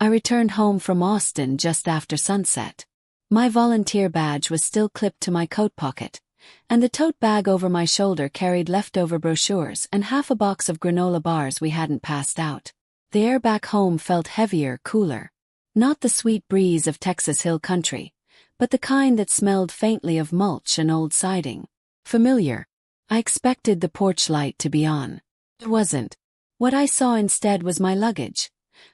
I returned home from Austin just after sunset. My volunteer badge was still clipped to my coat pocket, and the tote bag over my shoulder carried leftover brochures and half a box of granola bars we hadn't passed out. The air back home felt heavier, cooler. Not the sweet breeze of Texas hill country, but the kind that smelled faintly of mulch and old siding. Familiar. I expected the porch light to be on. It wasn't. What I saw instead was my luggage,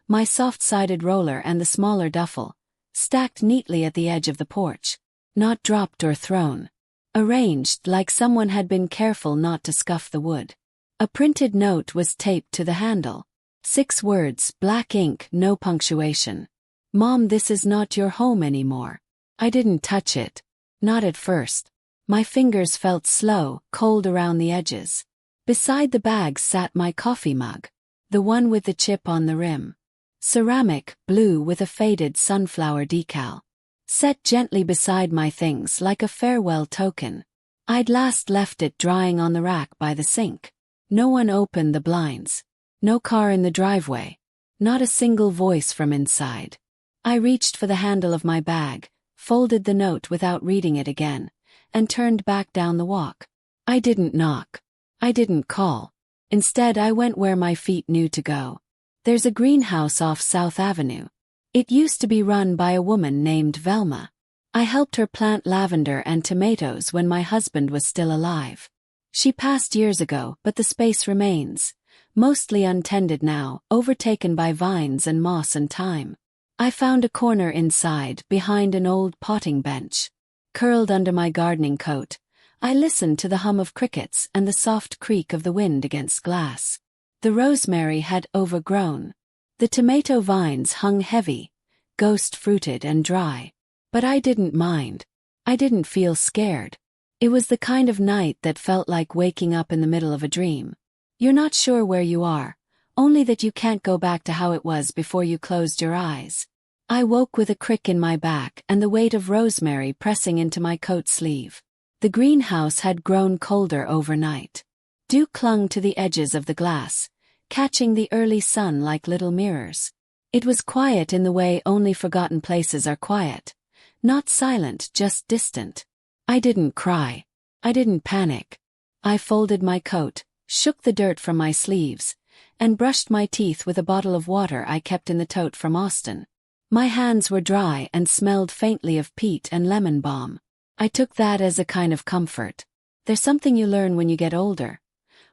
my soft-sided roller and the smaller duffel, stacked neatly at the edge of the porch. Not dropped or thrown. Arranged like someone had been careful not to scuff the wood. A printed note was taped to the handle. 6 words, black ink, no punctuation. Mom, this is not your home anymore. I didn't touch it. Not at first. My fingers felt slow, cold around the edges. Beside the bag sat my coffee mug. The one with the chip on the rim. Ceramic, blue with a faded sunflower decal. Set gently beside my things like a farewell token. I'd last left it drying on the rack by the sink. No one opened the blinds. No car in the driveway. Not a single voice from inside. I reached for the handle of my bag, folded the note without reading it again, and turned back down the walk. I didn't knock. I didn't call. Instead, I went where my feet knew to go. There's a greenhouse off South Avenue. It used to be run by a woman named Velma. I helped her plant lavender and tomatoes when my husband was still alive. She passed years ago, but the space remains, mostly untended now, overtaken by vines and moss and thyme. I found a corner inside, behind an old potting bench. Curled under my gardening coat, I listened to the hum of crickets and the soft creak of the wind against glass. The rosemary had overgrown. The tomato vines hung heavy, ghost-fruited and dry. But I didn't mind. I didn't feel scared. It was the kind of night that felt like waking up in the middle of a dream. You're not sure where you are, only that you can't go back to how it was before you closed your eyes. I woke with a crick in my back and the weight of rosemary pressing into my coat sleeve. The greenhouse had grown colder overnight. Dew clung to the edges of the glass, catching the early sun like little mirrors. It was quiet in the way only forgotten places are quiet. Not silent, just distant. I didn't cry. I didn't panic. I folded my coat, shook the dirt from my sleeves, and brushed my teeth with a bottle of water I kept in the tote from Austin. My hands were dry and smelled faintly of peat and lemon balm. I took that as a kind of comfort. There's something you learn when you get older.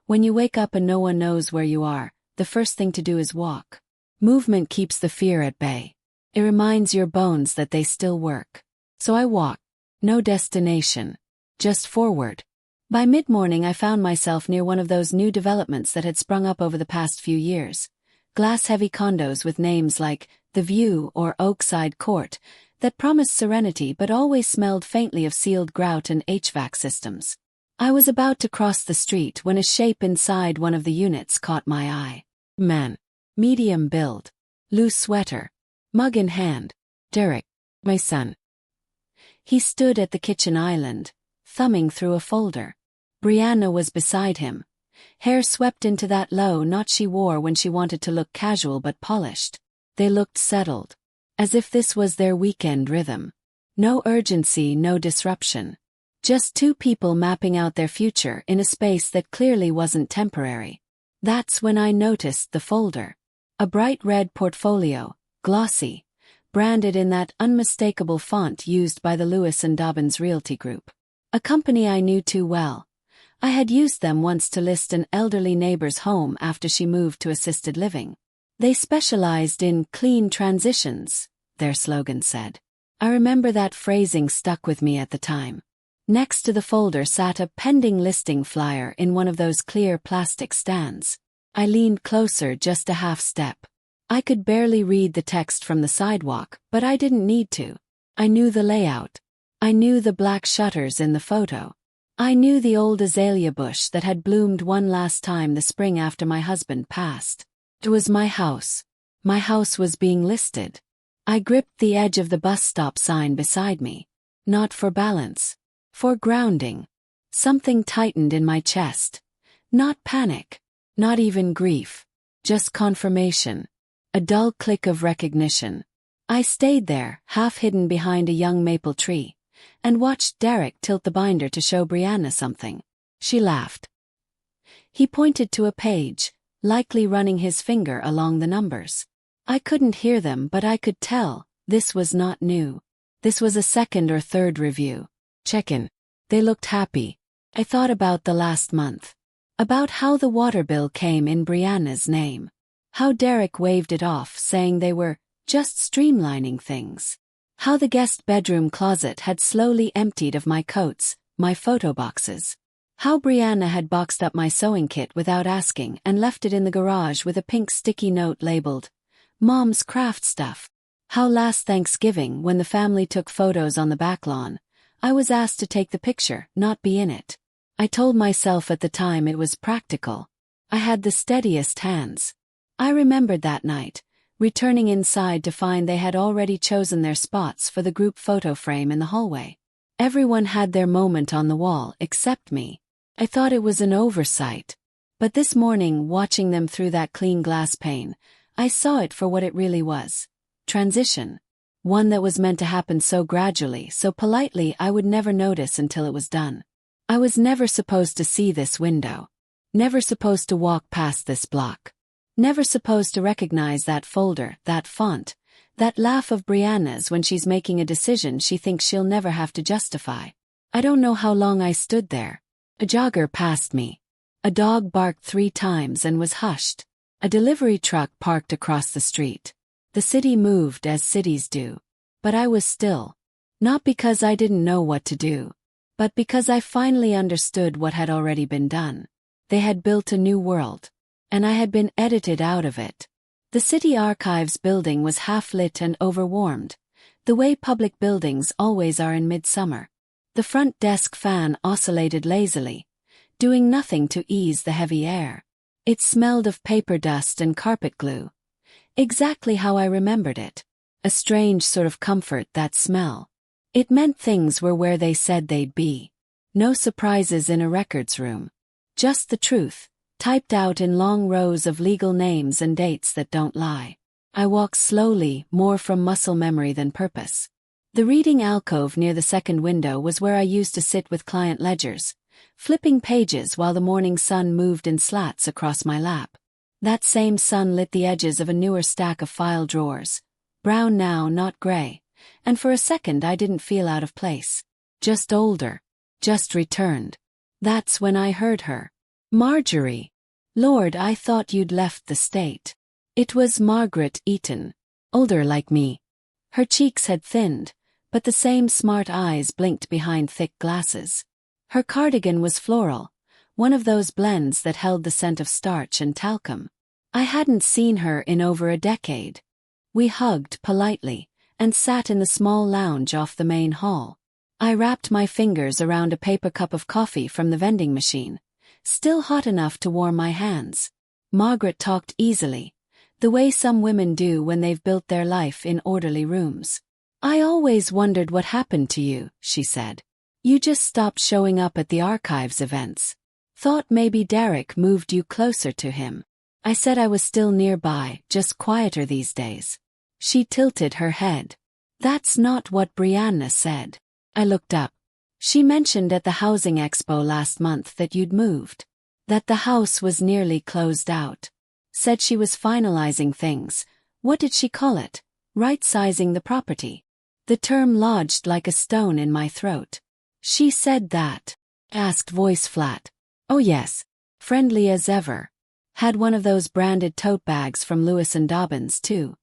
When you wake up and no one knows where you are, the first thing to do is walk. Movement keeps the fear at bay. It reminds your bones that they still work. So I walked. No destination. Just forward. By mid-morning I found myself near one of those new developments that had sprung up over the past few years. Glass-heavy condos with names like The View or Oakside Court that promised serenity but always smelled faintly of sealed grout and HVAC systems. I was about to cross the street when a shape inside one of the units caught my eye. Man. Medium build. Loose sweater. Mug in hand. Derek. My son. He stood at the kitchen island, thumbing through a folder. Brianna was beside him. Hair swept into that low knot she wore when she wanted to look casual but polished. They looked settled. As if this was their weekend rhythm. No urgency, no disruption. Just two people mapping out their future in a space that clearly wasn't temporary. That's when I noticed the folder. A bright red portfolio, glossy, branded in that unmistakable font used by the Lewis and Dobbins Realty Group. A company I knew too well. I had used them once to list an elderly neighbor's home after she moved to assisted living. They specialized in clean transitions, their slogan said. I remember that phrasing stuck with me at the time. Next to the folder sat a pending listing flyer in one of those clear plastic stands. I leaned closer just a half step. I could barely read the text from the sidewalk, but I didn't need to. I knew the layout. I knew the black shutters in the photo. I knew the old azalea bush that had bloomed one last time the spring after my husband passed. It was my house. My house was being listed. I gripped the edge of the bus stop sign beside me. Not for balance. For grounding. Something tightened in my chest. Not panic. Not even grief. Just confirmation. A dull click of recognition. I stayed there, half hidden behind a young maple tree, and watched Derek tilt the binder to show Brianna something. She laughed. He pointed to a page, likely running his finger along the numbers. I couldn't hear them, but I could tell this was not new. This was a second or third review. Check-in. They looked happy. I thought about the last month. About how the water bill came in Brianna's name. How Derek waved it off, saying they were just streamlining things. How the guest bedroom closet had slowly emptied of my coats, my photo boxes. How Brianna had boxed up my sewing kit without asking and left it in the garage with a pink sticky note labeled, "Mom's craft stuff." How last Thanksgiving, when the family took photos on the back lawn, I was asked to take the picture, not be in it. I told myself at the time it was practical. I had the steadiest hands. I remembered that night, returning inside to find they had already chosen their spots for the group photo frame in the hallway. Everyone had their moment on the wall except me. I thought it was an oversight. But this morning, watching them through that clean glass pane, I saw it for what it really was. Transition. One that was meant to happen so gradually, so politely I would never notice until it was done. I was never supposed to see this window. Never supposed to walk past this block. Never supposed to recognize that folder, that font, that laugh of Brianna's when she's making a decision she thinks she'll never have to justify. I don't know how long I stood there. A jogger passed me. A dog barked 3 times and was hushed. A delivery truck parked across the street. The city moved as cities do. But I was still. Not because I didn't know what to do, but because I finally understood what had already been done. They had built a new world. And I had been edited out of it. The City Archives building was half-lit and overwarmed, the way public buildings always are in midsummer. The front desk fan oscillated lazily, doing nothing to ease the heavy air. It smelled of paper dust and carpet glue. Exactly how I remembered it. A strange sort of comfort, that smell. It meant things were where they said they'd be. No surprises in a records room. Just the truth, typed out in long rows of legal names and dates that don't lie. I walked slowly, more from muscle memory than purpose. The reading alcove near the second window was where I used to sit with client ledgers, flipping pages while the morning sun moved in slats across my lap. That same sun lit the edges of a newer stack of file drawers, brown now, not gray, and for a second I didn't feel out of place. Just older. Just returned. That's when I heard her. "Marjorie. Lord, I thought you'd left the state." It was Margaret Eaton. Older like me. Her cheeks had thinned, but the same smart eyes blinked behind thick glasses. Her cardigan was floral, one of those blends that held the scent of starch and talcum. I hadn't seen her in over a decade. We hugged politely, and sat in the small lounge off the main hall. I wrapped my fingers around a paper cup of coffee from the vending machine, still hot enough to warm my hands. Margaret talked easily, the way some women do when they've built their life in orderly rooms. "I always wondered what happened to you," she said. "You just stopped showing up at the archives events. Thought maybe Derek moved you closer to him." I said I was still nearby, just quieter these days. She tilted her head. "That's not what Brianna said." I looked up. "She mentioned at the housing expo last month that you'd moved. That the house was nearly closed out. Said she was finalizing things. What did she call it? Right-sizing the property." The term lodged like a stone in my throat. "She said that?" Asked, voice flat. "Oh yes. Friendly as ever. Had one of those branded tote bags from Lewis and Dobbins too.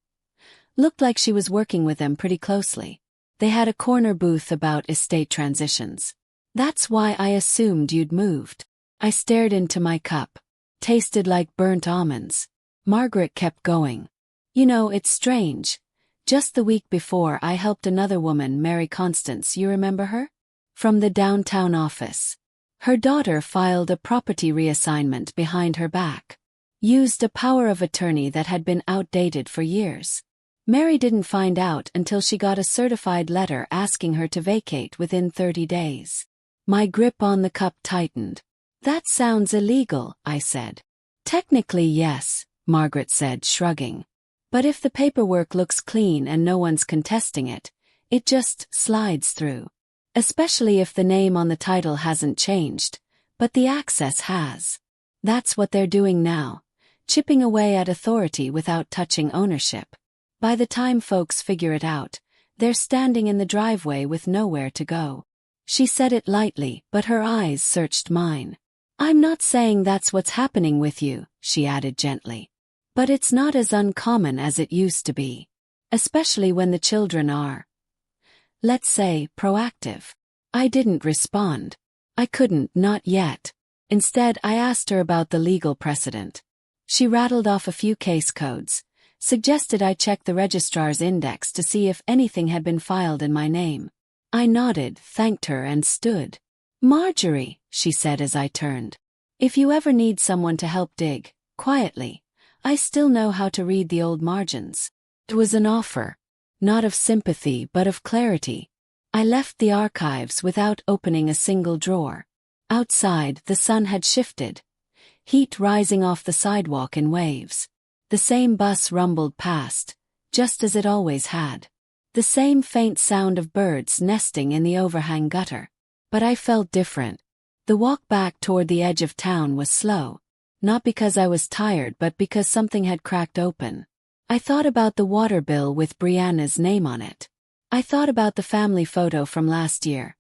Looked like she was working with them pretty closely. They had a corner booth about estate transitions. That's why I assumed you'd moved." I stared into my cup. Tasted like burnt almonds. Margaret kept going. "You know, it's strange. Just the week before I helped another woman marry Constance, you remember her? From the downtown office. Her daughter filed a property reassignment behind her back. Used a power of attorney that had been outdated for years. Mary didn't find out until she got a certified letter asking her to vacate within 30 days. My grip on the cup tightened. "That sounds illegal," I said. "Technically yes," Margaret said, shrugging. But if the paperwork looks clean and no one's contesting it, it just slides through. Especially if the name on the title hasn't changed, but the access has. That's what they're doing now, chipping away at authority without touching ownership. By the time folks figure it out, they're standing in the driveway with nowhere to go. She said it lightly, but her eyes searched mine. I'm not saying that's what's happening with you, she added gently. But it's not as uncommon as it used to be. Especially when the children are, let's say, proactive. I didn't respond. I couldn't, not yet. Instead, I asked her about the legal precedent. She rattled off a few case codes, suggested I check the registrar's index to see if anything had been filed in my name. I nodded, thanked her, and stood. Marjorie, she said as I turned. If you ever need someone to help dig, quietly, I still know how to read the old margins. It was an offer. Not of sympathy but of clarity. I left the archives without opening a single drawer. Outside, the sun had shifted, heat rising off the sidewalk in waves. The same bus rumbled past, just as it always had. The same faint sound of birds nesting in the overhang gutter. But I felt different. The walk back toward the edge of town was slow, not because I was tired but because something had cracked open. I thought about the water bill with Brianna's name on it. I thought about the family photo from last year,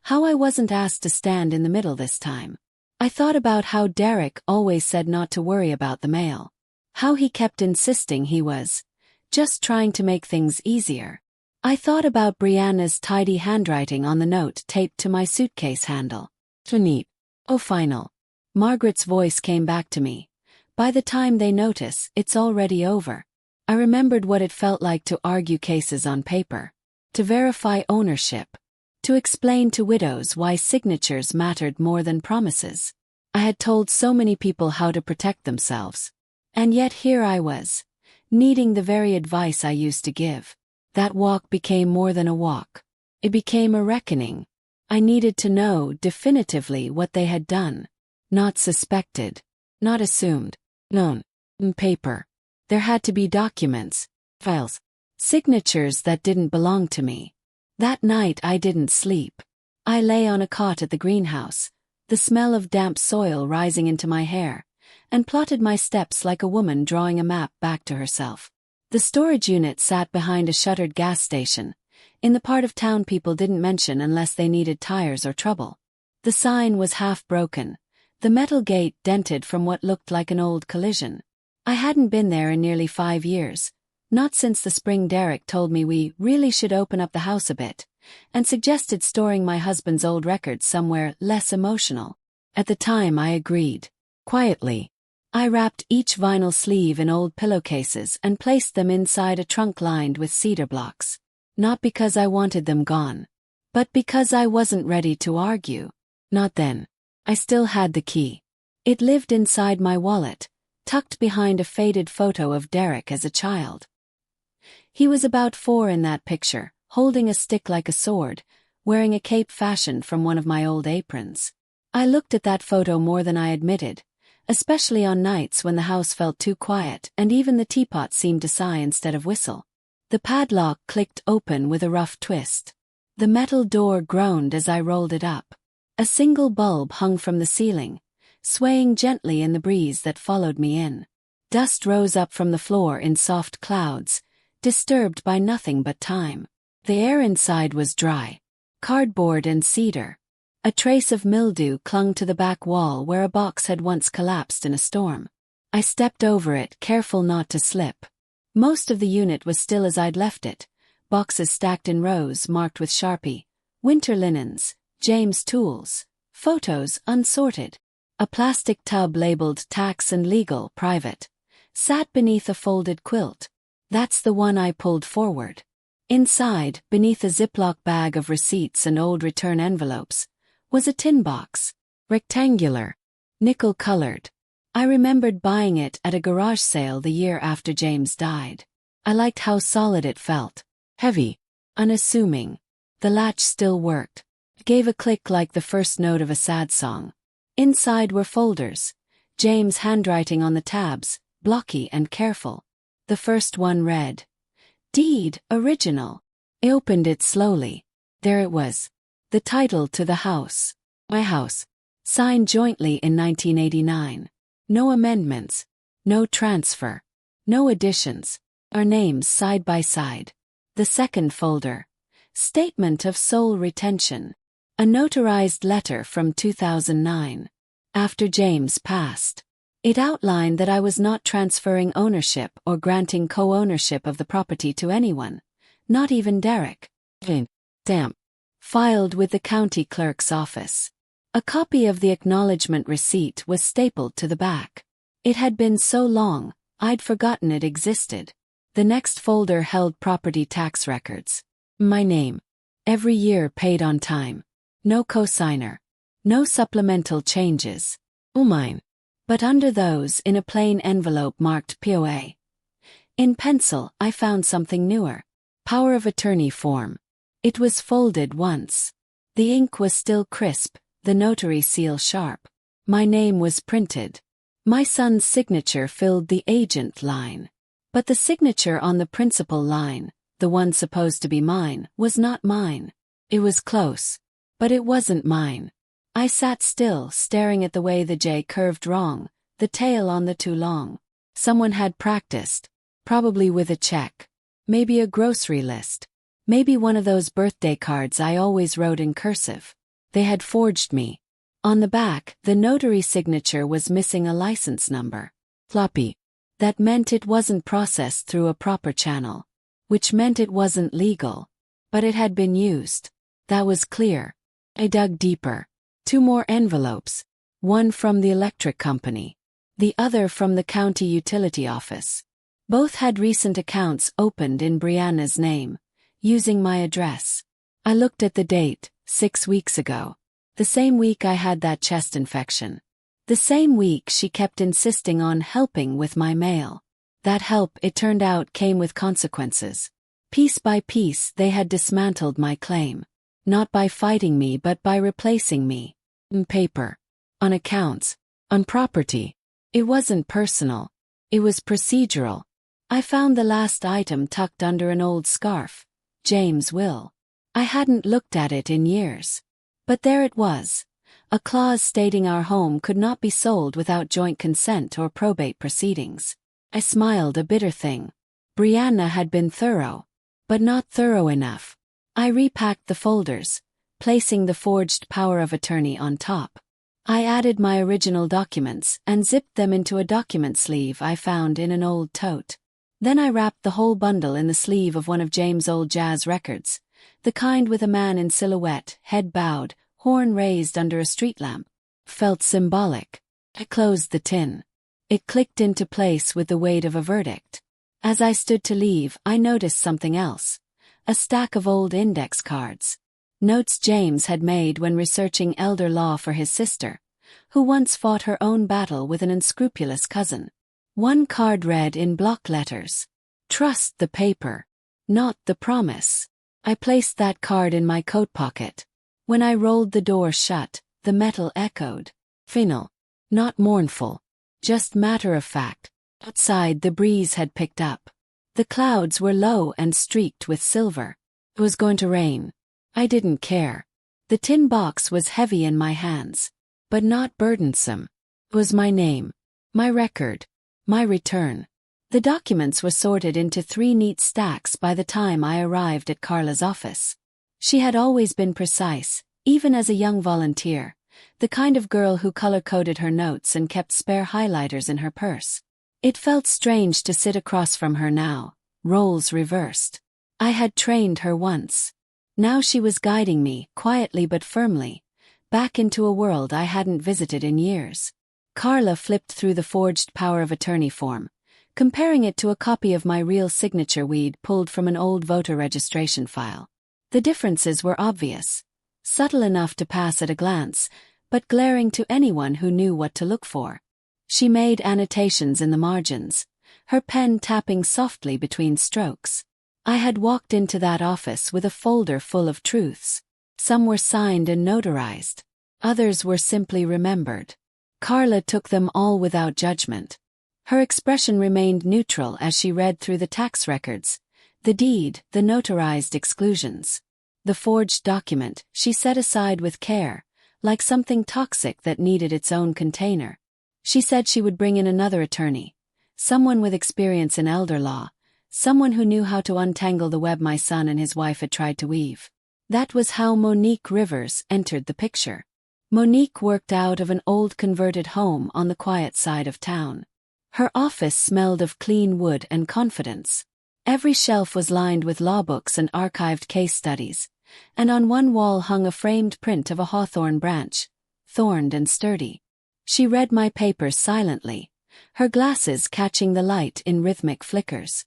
how I wasn't asked to stand in the middle this time. I thought about how Derek always said not to worry about the mail, how he kept insisting he was just trying to make things easier. I thought about Brianna's tidy handwriting on the note taped to my suitcase handle. Too neat. Oh, final. Margaret's voice came back to me. By the time they notice, it's already over. I remembered what it felt like to argue cases on paper, to verify ownership, to explain to widows why signatures mattered more than promises. I had told so many people how to protect themselves. And yet here I was, needing the very advice I used to give. That walk became more than a walk. It became a reckoning. I needed to know definitively what they had done. Not suspected. Not assumed. Known. On paper. There had to be documents, files, signatures that didn't belong to me. That night I didn't sleep. I lay on a cot at the greenhouse, the smell of damp soil rising into my hair, and plotted my steps like a woman drawing a map back to herself. The storage unit sat behind a shuttered gas station, in the part of town people didn't mention unless they needed tires or trouble. The sign was half broken, the metal gate dented from what looked like an old collision. I hadn't been there in nearly 5 years, not since the spring Derek told me we really should open up the house a bit, and suggested storing my husband's old records somewhere less emotional. At the time I agreed. Quietly. I wrapped each vinyl sleeve in old pillowcases and placed them inside a trunk lined with cedar blocks. Not because I wanted them gone, but because I wasn't ready to argue. Not then. I still had the key. It lived inside my wallet, tucked behind a faded photo of Derek as a child. He was about 4 in that picture, holding a stick like a sword, wearing a cape fashioned from one of my old aprons. I looked at that photo more than I admitted, especially on nights when the house felt too quiet and even the teapot seemed to sigh instead of whistle. The padlock clicked open with a rough twist. The metal door groaned as I rolled it up. A single bulb hung from the ceiling, swaying gently in the breeze that followed me in. Dust rose up from the floor in soft clouds, disturbed by nothing but time. The air inside was dry. Cardboard and cedar. A trace of mildew clung to the back wall where a box had once collapsed in a storm. I stepped over it, careful not to slip. Most of the unit was still as I'd left it, boxes stacked in rows marked with Sharpie, winter linens, James tools, photos unsorted. A plastic tub labeled tax and legal private sat beneath a folded quilt. That's the one I pulled forward. Inside, beneath a Ziploc bag of receipts and old return envelopes, was a tin box, rectangular, nickel-colored. I remembered buying it at a garage sale the year after James died. I liked how solid it felt. Heavy. Unassuming. The latch still worked. It gave a click like the first note of a sad song. Inside were folders. James' handwriting on the tabs, blocky and careful. The first one read, "Deed, original." I opened it slowly. There it was. The title to the house. My house. Signed jointly in 1989. No amendments. No transfer. No additions. Our names side by side. The second folder. Statement of sole retention. A notarized letter from 2009. After James passed. It outlined that I was not transferring ownership or granting co-ownership of the property to anyone, not even Derek. Stamp. Filed with the county clerk's office. A copy of the acknowledgement receipt was stapled to the back. It had been so long, I'd forgotten it existed. The next folder held property tax records. My name. Every year paid on time. No cosigner. No supplemental changes. All mine. But under those, in a plain envelope marked POA. In pencil, I found something newer. Power of attorney form. It was folded once. The ink was still crisp, the notary seal sharp. My name was printed. My son's signature filled the agent line. But the signature on the principal line, the one supposed to be mine, was not mine. It was close. But it wasn't mine. I sat still, staring at the way the J curved wrong, the tail on the too long. Someone had practiced. Probably with a check. Maybe a grocery list. Maybe one of those birthday cards I always wrote in cursive. They had forged me. On the back, the notary signature was missing a license number. Floppy. That meant it wasn't processed through a proper channel. Which meant it wasn't legal. But it had been used. That was clear. I dug deeper. 2 more envelopes. One from the electric company. The other from the county utility office. Both had recent accounts opened in Brianna's name, using my address. I looked at the date, 6 weeks ago. The same week I had that chest infection. The same week she kept insisting on helping with my mail. That help, it turned out, came with consequences. Piece by piece they had dismantled my claim. Not by fighting me but by replacing me. On paper. On accounts. On property. It wasn't personal. It was procedural. I found the last item tucked under an old scarf. James' will. I hadn't looked at it in years. But there it was. A clause stating our home could not be sold without joint consent or probate proceedings. I smiled, a bitter thing. Brianna had been thorough. But not thorough enough. I repacked the folders, placing the forged power of attorney on top. I added my original documents and zipped them into a document sleeve I found in an old tote. Then I wrapped the whole bundle in the sleeve of one of James' old jazz records, the kind with a man in silhouette, head bowed, horn raised under a street lamp. Felt symbolic. I closed the tin. It clicked into place with the weight of a verdict. As I stood to leave, I noticed something else. A stack of old index cards. Notes James had made when researching elder law for his sister, who once fought her own battle with an unscrupulous cousin. One card read in block letters, "Trust the paper, not the promise." I placed that card in my coat pocket. When I rolled the door shut, the metal echoed. Final. Not mournful. Just matter of fact. Outside the breeze had picked up. The clouds were low and streaked with silver. It was going to rain. I didn't care. The tin box was heavy in my hands. But not burdensome. It was my name. My record. My return. The documents were sorted into 3 neat stacks by the time I arrived at Carla's office. She had always been precise, even as a young volunteer, the kind of girl who color-coded her notes and kept spare highlighters in her purse. It felt strange to sit across from her now, roles reversed. I had trained her once. Now she was guiding me, quietly but firmly, back into a world I hadn't visited in years. Carla flipped through the forged power of attorney form, comparing it to a copy of my real signature we'd pulled from an old voter registration file. The differences were obvious, subtle enough to pass at a glance, but glaring to anyone who knew what to look for. She made annotations in the margins, her pen tapping softly between strokes. I had walked into that office with a folder full of truths. Some were signed and notarized. Others were simply remembered. Carla took them all without judgment. Her expression remained neutral as she read through the tax records, the deed, the notarized exclusions. The forged document she set aside with care, like something toxic that needed its own container. She said she would bring in another attorney, someone with experience in elder law, someone who knew how to untangle the web my son and his wife had tried to weave. That was how Monique Rivers entered the picture. Monique worked out of an old converted home on the quiet side of town. Her office smelled of clean wood and confidence. Every shelf was lined with law books and archived case studies, and on one wall hung a framed print of a hawthorn branch, thorned and sturdy. She read my papers silently, her glasses catching the light in rhythmic flickers.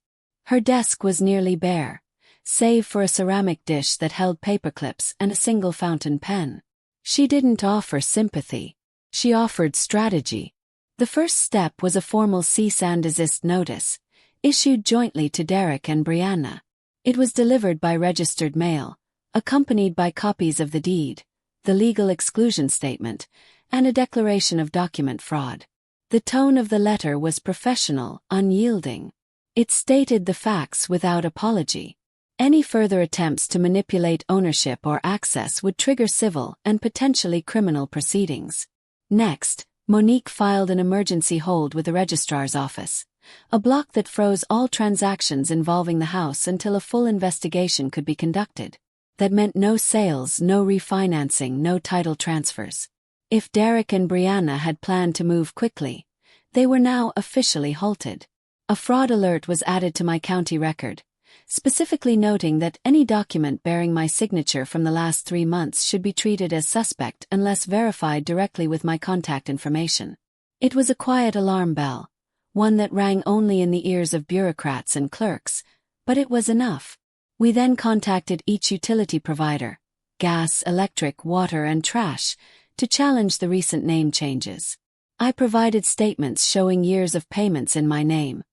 Her desk was nearly bare, save for a ceramic dish that held paperclips and a single fountain pen. She didn't offer sympathy. She offered strategy. The first step was a formal cease and desist notice, issued jointly to Derek and Brianna. It was delivered by registered mail, accompanied by copies of the deed, the legal exclusion statement, and a declaration of document fraud. The tone of the letter was professional, unyielding. It stated the facts without apology. Any further attempts to manipulate ownership or access would trigger civil and potentially criminal proceedings. Next, Monique filed an emergency hold with the registrar's office, a block that froze all transactions involving the house until a full investigation could be conducted. That meant no sales, no refinancing, no title transfers. If Derek and Brianna had planned to move quickly, they were now officially halted. A fraud alert was added to my county record, specifically noting that any document bearing my signature from the last 3 months should be treated as suspect unless verified directly with my contact information. It was a quiet alarm bell, one that rang only in the ears of bureaucrats and clerks, but it was enough. We then contacted each utility provider, gas, electric, water, and trash, to challenge the recent name changes. I provided statements showing years of payments in my name,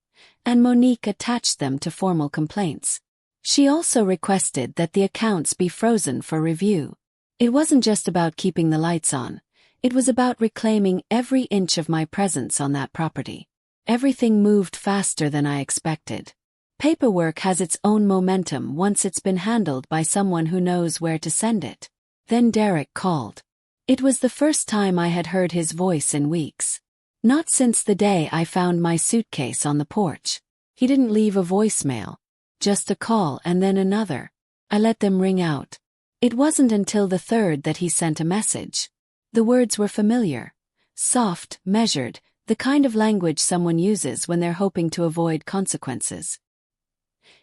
and Monique attached them to formal complaints. She also requested that the accounts be frozen for review. It wasn't just about keeping the lights on, it was about reclaiming every inch of my presence on that property. Everything moved faster than I expected. Paperwork has its own momentum once it's been handled by someone who knows where to send it. Then Derek called. It was the first time I had heard his voice in weeks. Not since the day I found my suitcase on the porch. He didn't leave a voicemail. Just a call and then another. I let them ring out. It wasn't until the third that he sent a message. The words were familiar. Soft, measured, the kind of language someone uses when they're hoping to avoid consequences.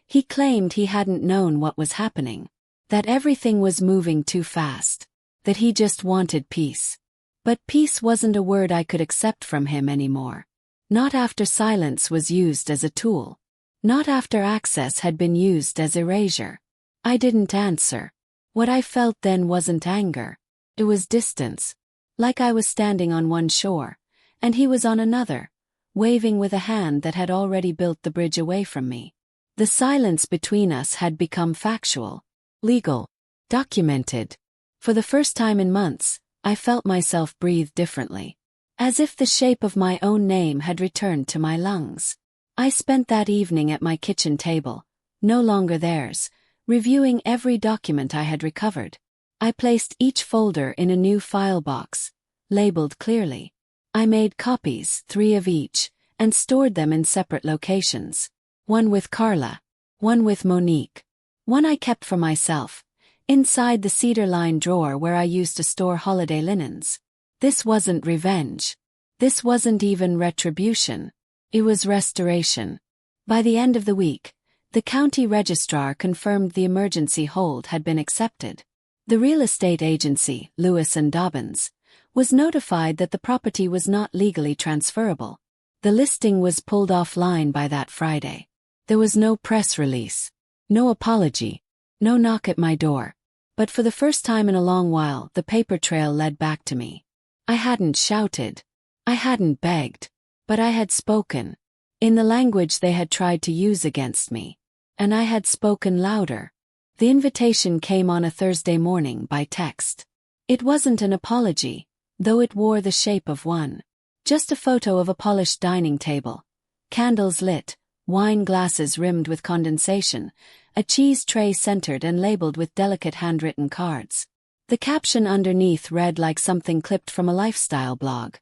He claimed he hadn't known what was happening. That everything was moving too fast. That he just wanted peace. But peace wasn't a word I could accept from him anymore. Not after silence was used as a tool. Not after access had been used as erasure. I didn't answer. What I felt then wasn't anger. It was distance. Like I was standing on one shore, and he was on another, waving with a hand that had already built the bridge away from me. The silence between us had become factual, legal, documented. For the first time in months, I felt myself breathe differently. As if the shape of my own name had returned to my lungs. I spent that evening at my kitchen table, no longer theirs, reviewing every document I had recovered. I placed each folder in a new file box, labeled clearly. I made copies, 3 of each, and stored them in separate locations. One with Carla, one with Monique, one I kept for myself, inside the cedar-lined drawer where I used to store holiday linens. This wasn't revenge. This wasn't even retribution. It was restoration. By the end of the week, the county registrar confirmed the emergency hold had been accepted. The real estate agency, Lewis and Dobbins, was notified that the property was not legally transferable. The listing was pulled offline by that Friday. There was no press release, no apology, no knock at my door. But for the first time in a long while, the paper trail led back to me. I hadn't shouted. I hadn't begged. But I had spoken. In the language they had tried to use against me. And I had spoken louder. The invitation came on a Thursday morning by text. It wasn't an apology, though it wore the shape of one. Just a photo of a polished dining table, Candles lit, wine glasses rimmed with condensation, a cheese tray centered and labeled with delicate handwritten cards. The caption underneath read like something clipped from a lifestyle blog.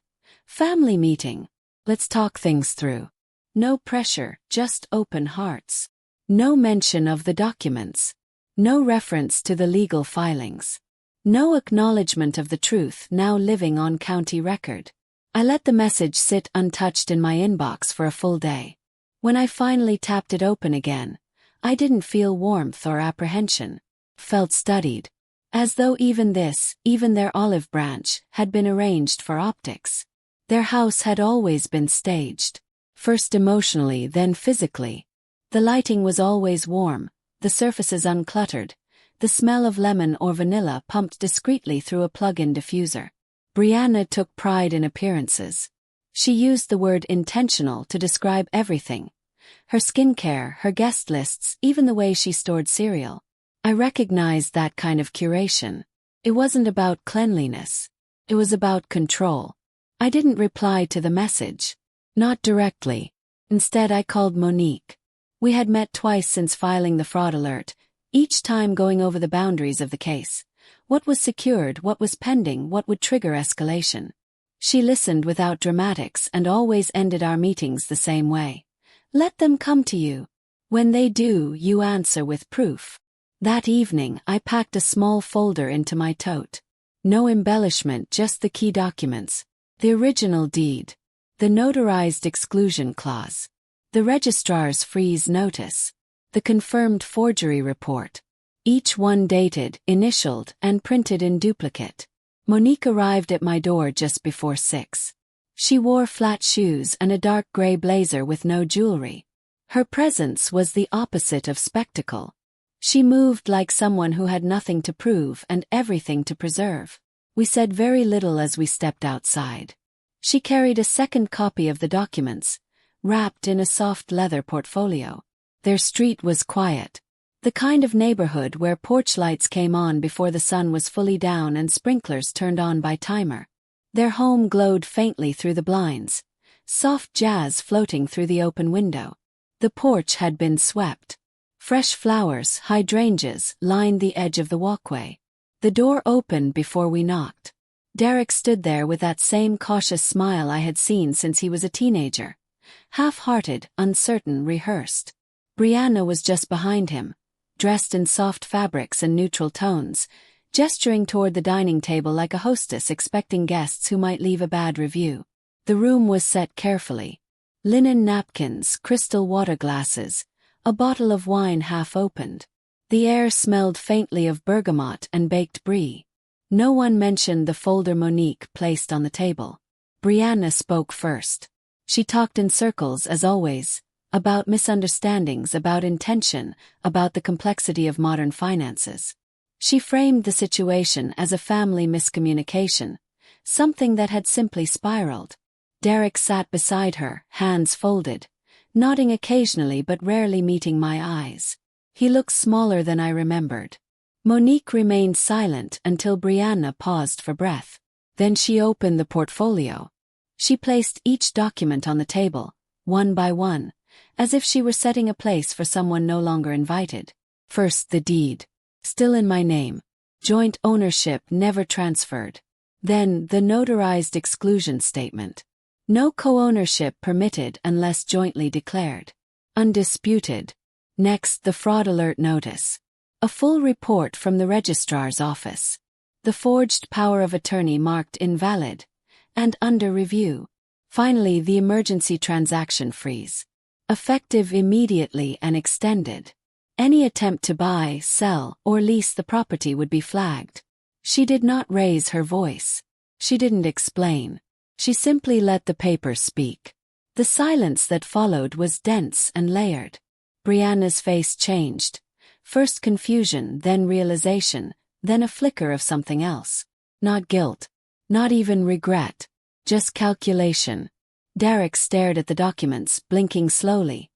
Family meeting. Let's talk things through. No pressure, just open hearts. No mention of the documents. No reference to the legal filings. No acknowledgement of the truth now living on county record. I let the message sit untouched in my inbox for a full day. When I finally tapped it open again, I didn't feel warmth or apprehension. Felt studied. As though even their olive branch, had been arranged for optics. Their house had always been staged. First emotionally, then physically. The lighting was always warm, the surfaces uncluttered, the smell of lemon or vanilla pumped discreetly through a plug-in diffuser. Brianna took pride in appearances. She used the word intentional to describe everything. Her skincare, her guest lists, even the way she stored cereal. I recognized that kind of curation. It wasn't about cleanliness. It was about control. I didn't reply to the message. Not directly. Instead, I called Monique. We had met twice since filing the fraud alert, each time going over the boundaries of the case. What was secured, what was pending, what would trigger escalation. She listened without dramatics and always ended our meetings the same way. Let them come to you. When they do, you answer with proof. That evening, I packed a small folder into my tote. No embellishment, just the key documents. The original deed. The notarized exclusion clause. The registrar's freeze notice. The confirmed forgery report. Each one dated, initialed, and printed in duplicate. Monique arrived at my door just before 6. She wore flat shoes and a dark gray blazer with no jewelry. Her presence was the opposite of spectacle. She moved like someone who had nothing to prove and everything to preserve. We said very little as we stepped outside. She carried a second copy of the documents, wrapped in a soft leather portfolio. Their street was quiet. The kind of neighborhood where porch lights came on before the sun was fully down and sprinklers turned on by timer. Their home glowed faintly through the blinds, soft jazz floating through the open window. The porch had been swept. Fresh flowers, hydrangeas, lined the edge of the walkway. The door opened before we knocked. Derek stood there with that same cautious smile I had seen since he was a teenager. Half-hearted, uncertain, rehearsed. Brianna was just behind him, dressed in soft fabrics and neutral tones, gesturing toward the dining table like a hostess expecting guests who might leave a bad review. The room was set carefully. Linen napkins, crystal water glasses, a bottle of wine half opened. The air smelled faintly of bergamot and baked brie. No one mentioned the folder Monique placed on the table. Brianna spoke first. She talked in circles as always, about misunderstandings, about intention, about the complexity of modern finances. She framed the situation as a family miscommunication, something that had simply spiraled. Derek sat beside her, hands folded, nodding occasionally but rarely meeting my eyes. He looked smaller than I remembered. Monique remained silent until Brianna paused for breath. Then she opened the portfolio. She placed each document on the table, one by one, as if she were setting a place for someone no longer invited. First the deed. Still in my name. Joint ownership never transferred. Then the notarized exclusion statement. No co-ownership permitted unless jointly declared. Undisputed. Next the fraud alert notice. A full report from the registrar's office. The forged power of attorney marked invalid and under review. Finally the emergency transaction freeze. Effective immediately and extended. Any attempt to buy, sell, or lease the property would be flagged. She did not raise her voice. She didn't explain. She simply let the paper speak. The silence that followed was dense and layered. Brianna's face changed. First confusion, then realization, then a flicker of something else. Not guilt. Not even regret. Just calculation. Derek stared at the documents, blinking slowly.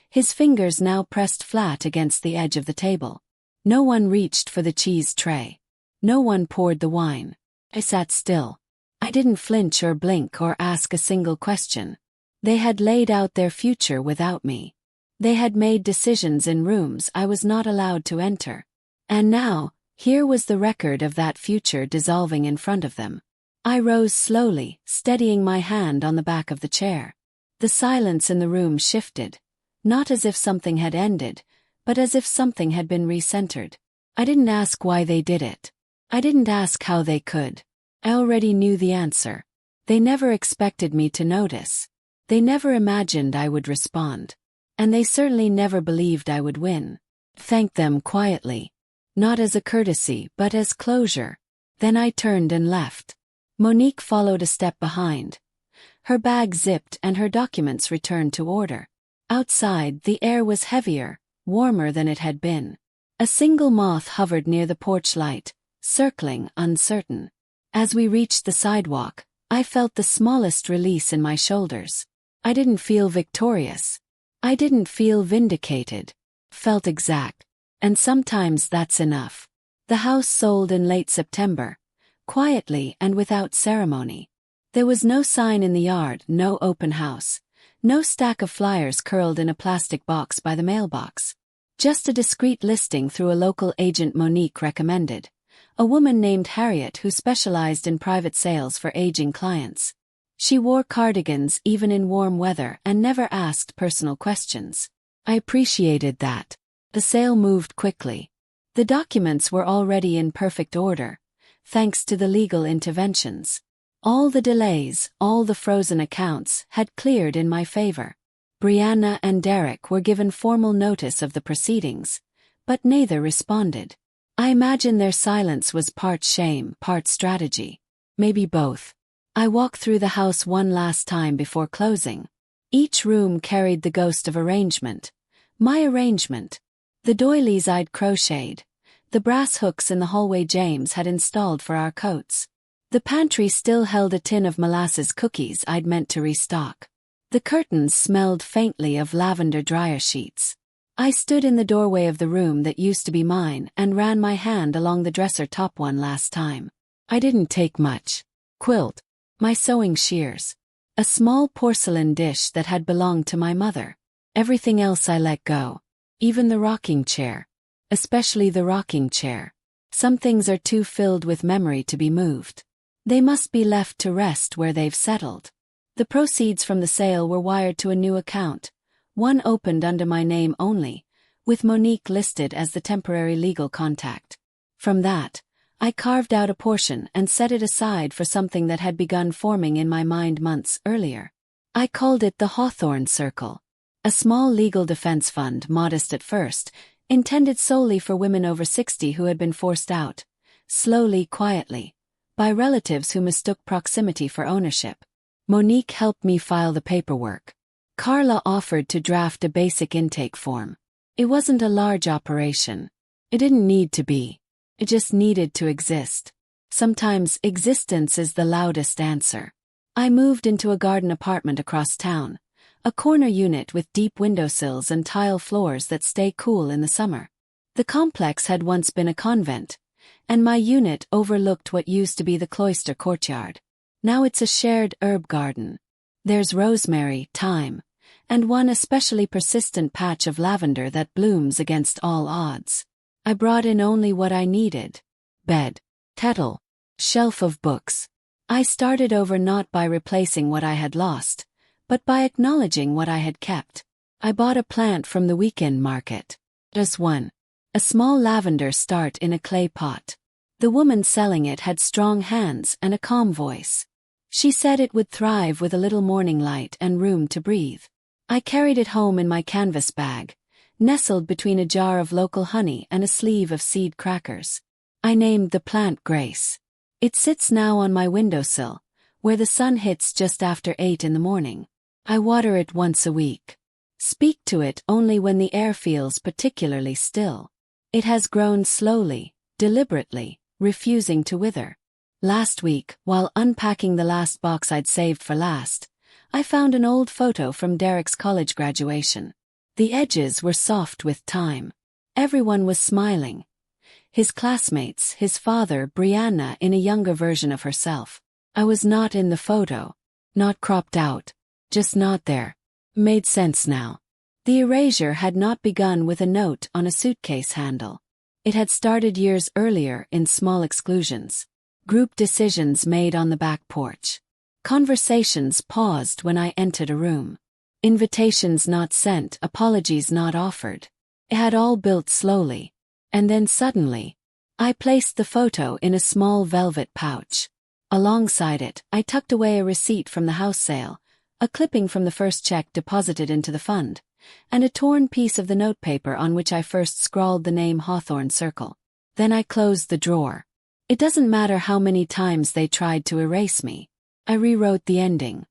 His fingers now pressed flat against the edge of the table. No one reached for the cheese tray. No one poured the wine. I sat still. I didn't flinch or blink or ask a single question. They had laid out their future without me. They had made decisions in rooms I was not allowed to enter. And now, here was the record of that future dissolving in front of them. I rose slowly, steadying my hand on the back of the chair. The silence in the room shifted, not as if something had ended, but as if something had been recentered. I didn't ask why they did it. I didn't ask how they could. I already knew the answer. They never expected me to notice. They never imagined I would respond. And they certainly never believed I would win. Thanked them quietly. Not as a courtesy, but as closure. Then I turned and left. Monique followed a step behind. Her bag zipped and her documents returned to order. Outside, the air was heavier, warmer than it had been. A single moth hovered near the porch light, circling, uncertain. As we reached the sidewalk, I felt the smallest release in my shoulders. I didn't feel victorious. I didn't feel vindicated. Felt exact. And sometimes that's enough. The house sold in late September, quietly and without ceremony. There was no sign in the yard, no open house, no stack of flyers curled in a plastic box by the mailbox. Just a discreet listing through a local agent Monique recommended. A woman named Harriet who specialized in private sales for aging clients. She wore cardigans even in warm weather and never asked personal questions. I appreciated that. The sale moved quickly. The documents were already in perfect order, thanks to the legal interventions. All the delays, all the frozen accounts, had cleared in my favor. Brianna and Derek were given formal notice of the proceedings, but neither responded. I imagine their silence was part shame, part strategy. Maybe both. I walked through the house one last time before closing. Each room carried the ghost of arrangement. My arrangement. The doilies I'd crocheted. The brass hooks in the hallway James had installed for our coats. The pantry still held a tin of molasses cookies I'd meant to restock. The curtains smelled faintly of lavender dryer sheets. I stood in the doorway of the room that used to be mine and ran my hand along the dresser top one last time. I didn't take much. Quilt. My sewing shears. A small porcelain dish that had belonged to my mother. Everything else I let go. Even the rocking chair. Especially the rocking chair. Some things are too filled with memory to be moved. They must be left to rest where they've settled. The proceeds from the sale were wired to a new account, one opened under my name only, with Monique listed as the temporary legal contact. From that, I carved out a portion and set it aside for something that had begun forming in my mind months earlier. I called it the Hawthorne Circle. A small legal defense fund, modest at first, intended solely for women over 60 who had been forced out, slowly, quietly, by relatives who mistook proximity for ownership. Monique helped me file the paperwork. Carla offered to draft a basic intake form. It wasn't a large operation. It didn't need to be. It just needed to exist. Sometimes existence is the loudest answer. I moved into a garden apartment across town, a corner unit with deep windowsills and tile floors that stay cool in the summer. The complex had once been a convent, and my unit overlooked what used to be the cloister courtyard. Now it's a shared herb garden. There's rosemary, thyme, and one especially persistent patch of lavender that blooms against all odds. I brought in only what I needed. Bed, kettle, shelf of books. I started over not by replacing what I had lost, but by acknowledging what I had kept. I bought a plant from the weekend market. Just one. A small lavender start in a clay pot. The woman selling it had strong hands and a calm voice. She said it would thrive with a little morning light and room to breathe. I carried it home in my canvas bag, nestled between a jar of local honey and a sleeve of seed crackers. I named the plant Grace. It sits now on my windowsill, where the sun hits just after 8 in the morning. I water it once a week. Speak to it only when the air feels particularly still. It has grown slowly, deliberately, refusing to wither. Last week, while unpacking the last box I'd saved for last, I found an old photo from Derek's college graduation. The edges were soft with time. Everyone was smiling. His classmates, his father, Brianna in a younger version of herself. I was not in the photo. Not cropped out. Just not there. Made sense now. The erasure had not begun with a note on a suitcase handle. It had started years earlier in small exclusions. Group decisions made on the back porch. Conversations paused when I entered a room. Invitations not sent, apologies not offered. It had all built slowly. And then suddenly, I placed the photo in a small velvet pouch. Alongside it, I tucked away a receipt from the house sale, a clipping from the first check deposited into the fund, and a torn piece of the notepaper on which I first scrawled the name Hawthorne Circle. Then I closed the drawer. It doesn't matter how many times they tried to erase me. I rewrote the ending.